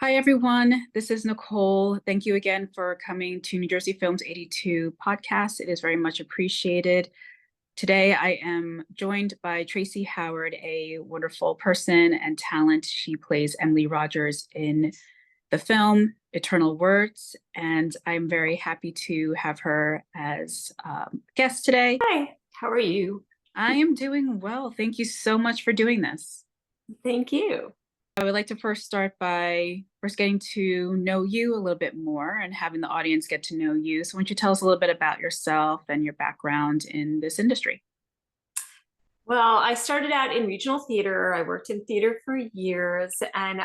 Hi, everyone. This is Nicole. Thank you again for coming to New Jersey Films 82 podcast. It is very much appreciated. Today, I am joined by Tracy Howard, a wonderful person and talent. She plays Emily Rogers in the film Eternal Words, and I'm very happy to have her as guest today. Hi, how are you? I am doing well. Thank you so much for doing this. Thank you. I would like to first start by first getting to know you a little bit more and having the audience get to know you. So why don't you tell us a little bit about yourself and your background in this industry? Well, I started out in regional theater. I worked in theater for years. And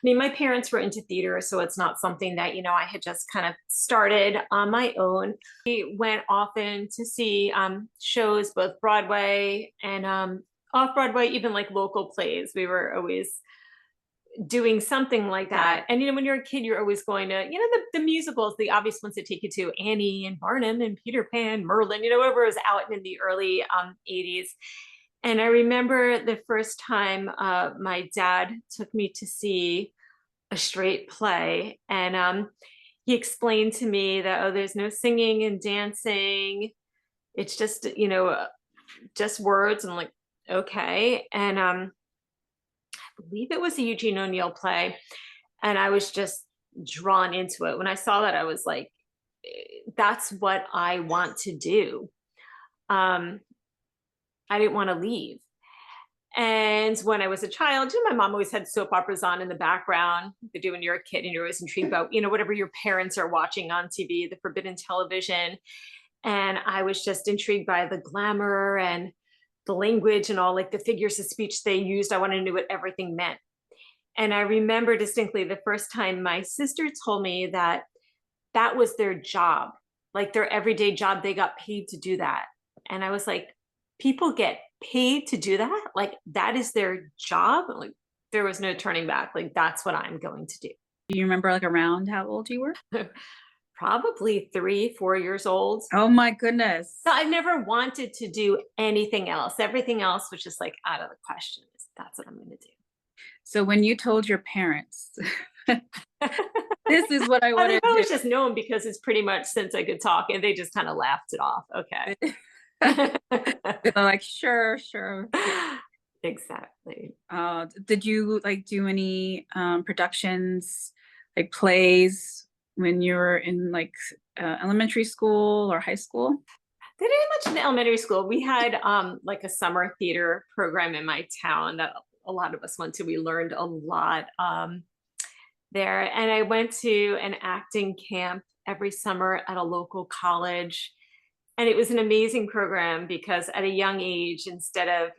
my parents were into theater, so it's not something that, I had just kind of started on my own. We went often to see shows, both Broadway and off Broadway, even like local plays. We were always doing something like that. And when you're a kid, you're always going to, the musicals, the obvious ones that take you to Annie and Barnum and Peter Pan, Merlin, whatever was out in the early 80s. And I remember the first time my dad took me to see a straight play. And he explained to me that, oh, there's no singing and dancing. It's just, just words. And I'm like, okay. And believe it was a Eugene O'Neill play. And I was just drawn into it. When I saw that, I was like, that's what I want to do. I didn't want to leave. And when I was a child, my mom always had soap operas on in the background. They do when you're a kid and you're always intrigued about, whatever your parents are watching on TV, the forbidden television. And I was just intrigued by the glamour and the language and all, like the figures of speech they used. I wanted to know what everything meant. And I remember distinctly the first time my sister told me that that was their job, like their everyday job. They got paid to do that. And I was like, people get paid to do that? Like that is their job? Like there was no turning back. Like that's what I'm going to do. Do you remember like around how old you were? Probably 3, 4 years old. Oh my goodness. So I never wanted to do anything else. Everything else was just like out of the question. That's what I'm going to do. So when you told your parents, this is what I want to do. I've always just known because it's pretty much since I could talk, and they just kind of laughed it off. Okay. They're like, sure. Exactly. Did you like do any productions, like plays when you were in like elementary school or high school? They didn't much in elementary school. We had like a summer theater program in my town that a lot of us went to. We learned a lot there. And I went to an acting camp every summer at a local college. And it was an amazing program because at a young age, instead of,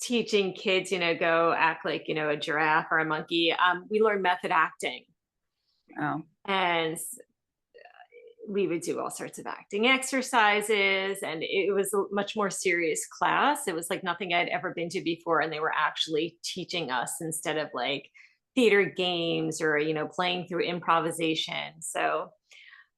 teaching kids, go act like, a giraffe or a monkey, we learned method acting. Oh. And we would do all sorts of acting exercises, and it was a much more serious class. It was like nothing I'd ever been to before, and they were actually teaching us instead of like theater games or playing through improvisation. So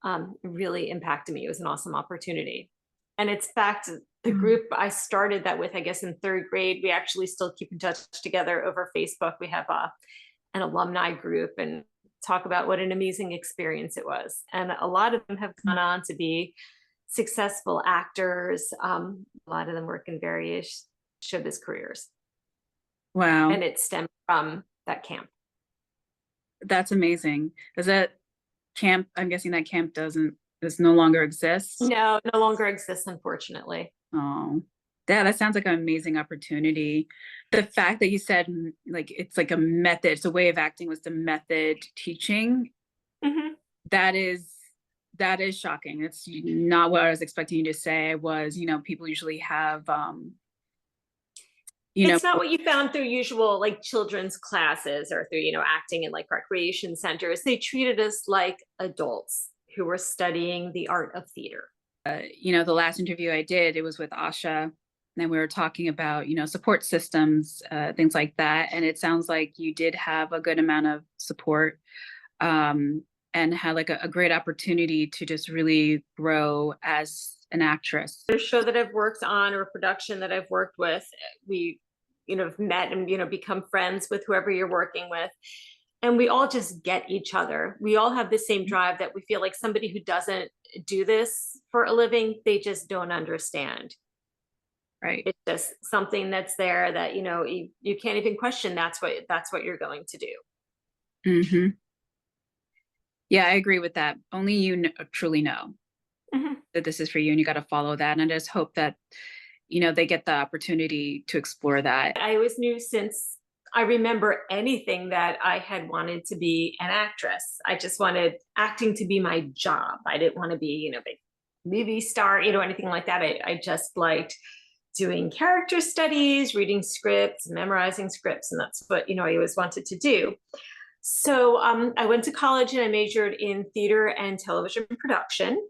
it really impacted me. It was an awesome opportunity. And it's fact, the group I started that with, I guess in third grade, we actually still keep in touch together over Facebook. We have an alumni group and talk about what an amazing experience it was. And a lot of them have gone on to be successful actors. A lot of them work in various showbiz careers. Wow. And it stemmed from that camp. That's amazing. Does that camp, I'm guessing that camp does no longer exist? No longer exists, unfortunately. Oh, yeah, that sounds like an amazing opportunity. The fact that you said like it's like a method, it's a way of acting was the method teaching. Mm-hmm. That is shocking. It's not what I was expecting you to say. People usually have it's not what you found through usual like children's classes or through, acting in like recreation centers. They treated us like adults who were studying the art of theater. The last interview I did, it was with Asha, and we were talking about, support systems, things like that. And it sounds like you did have a good amount of support and had like a great opportunity to just really grow as an actress. The show that I've worked on or production that I've worked with, we have met and, become friends with whoever you're working with. And we all just get each other. We all have the same drive that we feel like somebody who doesn't do this for a living, they just don't understand. Right. It's just something that's there that, you can't even question. That's what you're going to do. Hmm. Yeah, I agree with that. Only you truly know Mhm. that this is for you, and you got to follow that. And I just hope that, they get the opportunity to explore that. I always knew since I remember anything that I had wanted to be an actress. I just wanted acting to be my job. I didn't want to be, big movie star, anything like that. I just liked doing character studies, reading scripts, memorizing scripts, and that's what, I always wanted to do. So I went to college and I majored in theater and television production.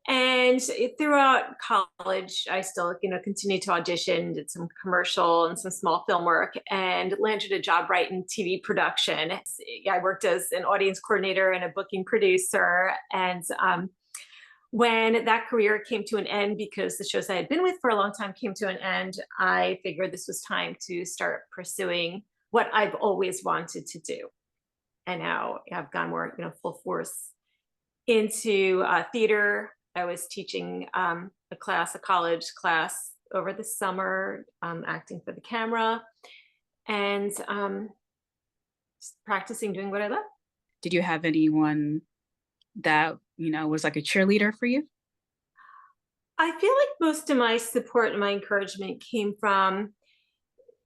And throughout college, I still, continued to audition, did some commercial and some small film work, and landed a job right in TV production. I worked as an audience coordinator and a booking producer. And when that career came to an end, because the shows I had been with for a long time came to an end, I figured this was time to start pursuing what I've always wanted to do. And now I've gone more, full force into theater. I was teaching a college class over the summer, acting for the camera, and just practicing doing what I love. Did you have anyone that, was like a cheerleader for you? I feel like most of my support and my encouragement came from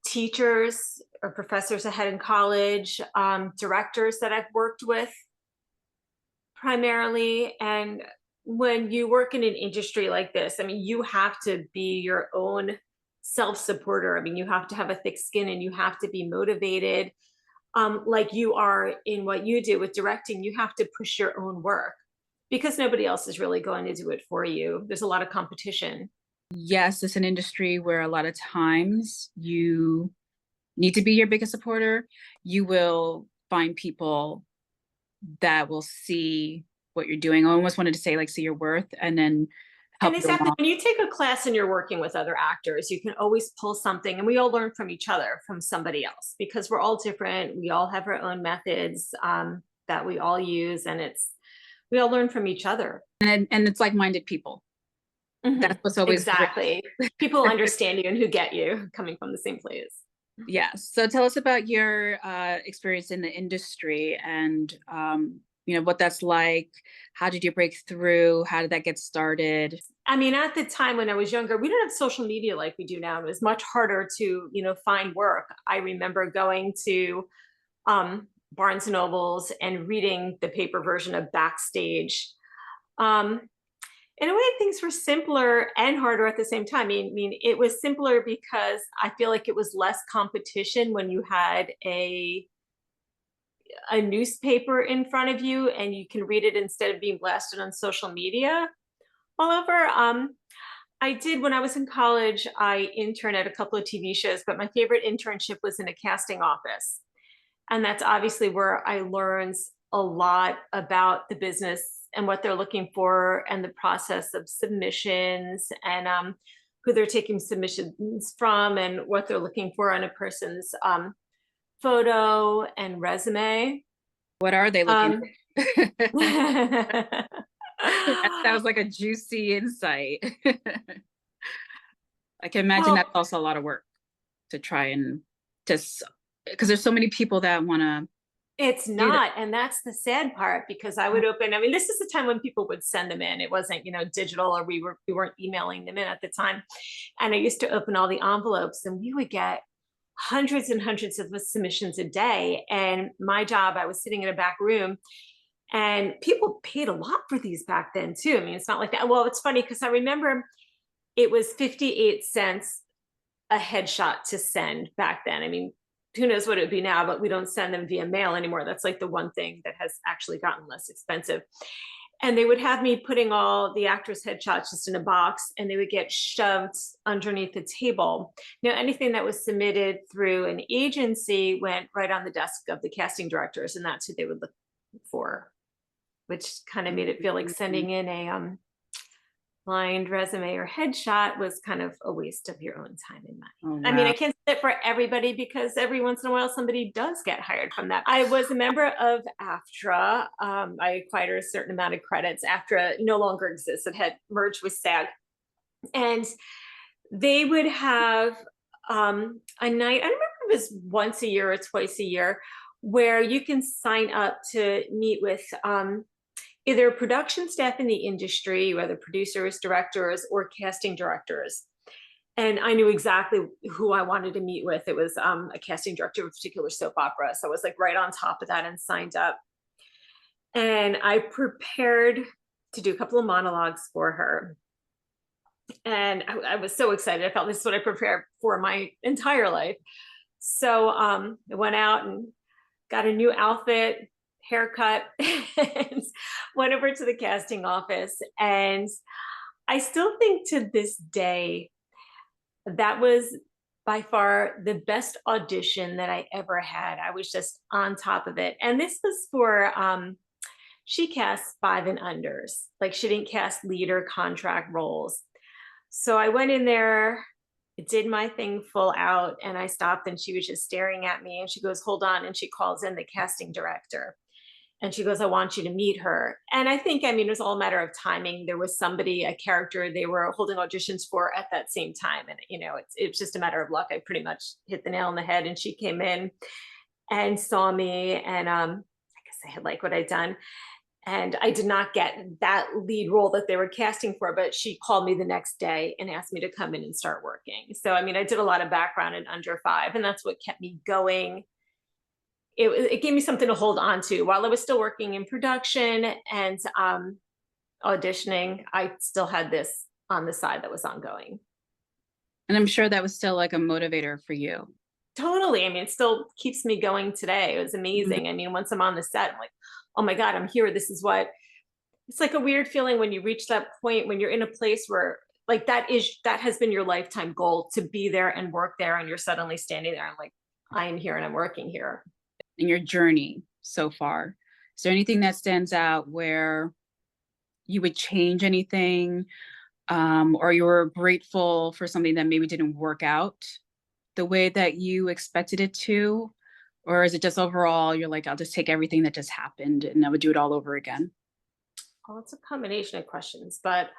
teachers or professors I had in college, directors that I've worked with primarily. And when you work in an industry like this, I mean, you have to be your own self-supporter. I mean, you have to have a thick skin and you have to be motivated. Like you are in what you do with directing, you have to push your own work because nobody else is really going to do it for you. There's a lot of competition. Yes, it's an industry where a lot of times you need to be your biggest supporter. You will find people that will see what you're doing. I almost wanted to say like see your worth and then And help you exactly, along. when you take a class and you're working with other actors, you can always pull something, and we all learn from each other, from somebody else, because we're all different. We all have our own methods that we all use, and we all learn from each other. And it's like-minded people. That's what's always great. Exactly. People understand you and who get you coming from the same place. Yes. So tell us about your experience in the industry and what that's like. How did you break through? How did that get started? I mean, at the time when I was younger, we didn't have social media like we do now. It was much harder to, find work. I remember going to Barnes and Nobles and reading the paper version of Backstage. In a way, things were simpler and harder at the same time. I mean, it was simpler because I feel like it was less competition when you had a newspaper in front of you and you can read it instead of being blasted on social media all over. I did, when I was in college, I interned at a couple of TV shows, but my favorite internship was in a casting office. And that's obviously where I learned a lot about the business and what they're looking for and the process of submissions and who they're taking submissions from and what they're looking for on a person's photo and resume. What are they looking for? Well, That was like a juicy insight. I can imagine that's also a lot of work to try and just because there's so many people that want to. it's not, and that's the sad part, because I would open, I mean, this is the time when people would send them in. It wasn't, digital, or we weren't emailing them in at the time. And I used to open all the envelopes and we would get hundreds and hundreds of submissions a day. And my job, I was sitting in a back room, and people paid a lot for these back then too. I mean, it's not like that. Well, it's funny because I remember it was 58 cents a headshot to send back then. I mean, who knows what it would be now, but we don't send them via mail anymore. That's like the one thing that has actually gotten less expensive. And they would have me putting all the actors' headshots just in a box, and they would get shoved underneath the table. Now, anything that was submitted through an agency went right on the desk of the casting directors, and that's who they would look for, which kind of made it feel like sending in blind resume or headshot was kind of a waste of your own time and money. Oh, I mean, I wow. can't say it for everybody because every once in a while somebody does get hired from that. I was a member of AFTRA. I acquired a certain amount of credits. AFTRA no longer exists. It had merged with SAG. And they would have a night, I don't remember if it was once a year or twice a year, where you can sign up to meet with either production staff in the industry, whether producers, directors, or casting directors. And I knew exactly who I wanted to meet with. It was a casting director of a particular soap opera. So I was like right on top of that and signed up. And I prepared to do a couple of monologues for her. And I was so excited. I felt this is what I prepared for my entire life. So I went out and got a new outfit, haircut, and went over to the casting office. And I still think to this day, that was by far the best audition that I ever had. I was just on top of it. And this was for, she cast five and unders. Like she didn't cast lead or contract roles. So I went in there, did my thing full out, and I stopped and she was just staring at me and she goes, hold on. And she calls in the casting director and she goes, I want you to meet her. And I think, I mean, it was all a matter of timing. There was somebody, a character they were holding auditions for at that same time. And, you know, it's just a matter of luck. I pretty much hit the nail on the head and she came in and saw me. And I guess I had liked what I'd done. And I did not get that lead role that they were casting for, but she called me the next day and asked me to come in and start working. So, I mean, I did a lot of background in Under Five, and that's what kept me going. It gave me something to hold on to while I was still working in production and auditioning. I still had this on the side that was ongoing. And I'm sure that was still like a motivator for you. Totally. I mean, it still keeps me going today. It was Mhm. amazing. I mean, once I'm on the set, I'm like, oh my God, I'm here. This is what it's like, a weird feeling when you reach that point when you're in a place where like that has been your lifetime goal to be there and work there, and you're suddenly standing there. I'm like, I am here and I'm working here. In your journey so far, is there anything that stands out where you would change anything, or you were grateful for something that maybe didn't work out the way that you expected it to? Or is it just overall, you're like, I'll just take everything that just happened and I would do it all over again? Well, it's a combination of questions, but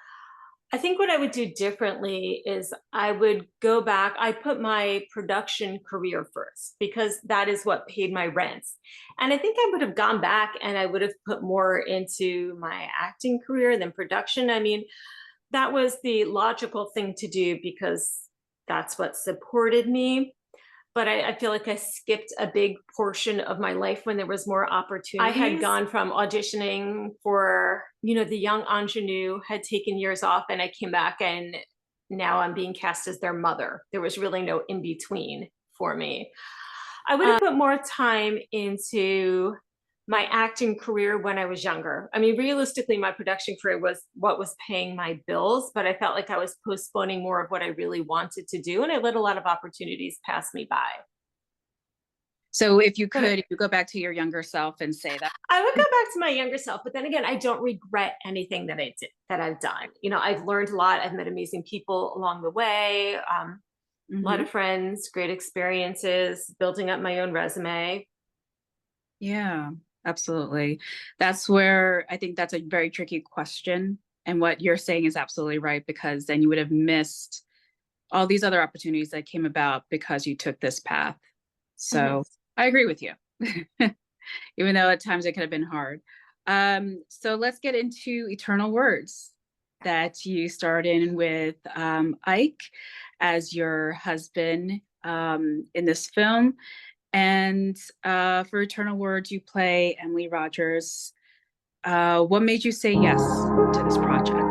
I think what I would do differently is I would go back. I put my production career first because that is what paid my rents. And I think I would have gone back and I would have put more into my acting career than production. I mean, that was the logical thing to do because that's what supported me. But I feel like I skipped a big portion of my life when there was more opportunities. I had gone from auditioning for, you know, the young ingenue, had taken years off, and I came back and now I'm being cast as their mother. There was really no in between for me. I would have put more time into my acting career when I was younger. I mean, realistically, my production career was what was paying my bills, but I felt like I was postponing more of what I really wanted to do. And I let a lot of opportunities pass me by. So if you But could, if you go back to your younger self and say that. I would go back to my younger self, but then again, I don't regret anything that I did, that I've done. You know, I've learned a lot. I've met amazing people along the way. A lot Mhm. of friends, great experiences, building up my own resume. Yeah, absolutely. That's where I think that's a very tricky question. And what you're saying is absolutely right, because then you would have missed all these other opportunities that came about because you took this path. Mhm. So I agree with you, even though at times it could have been hard. So let's get into Eternal Words that you starred in with Ike as your husband in this film. And for Eternal Words, you play Emily Rogers. What made you say yes to this project?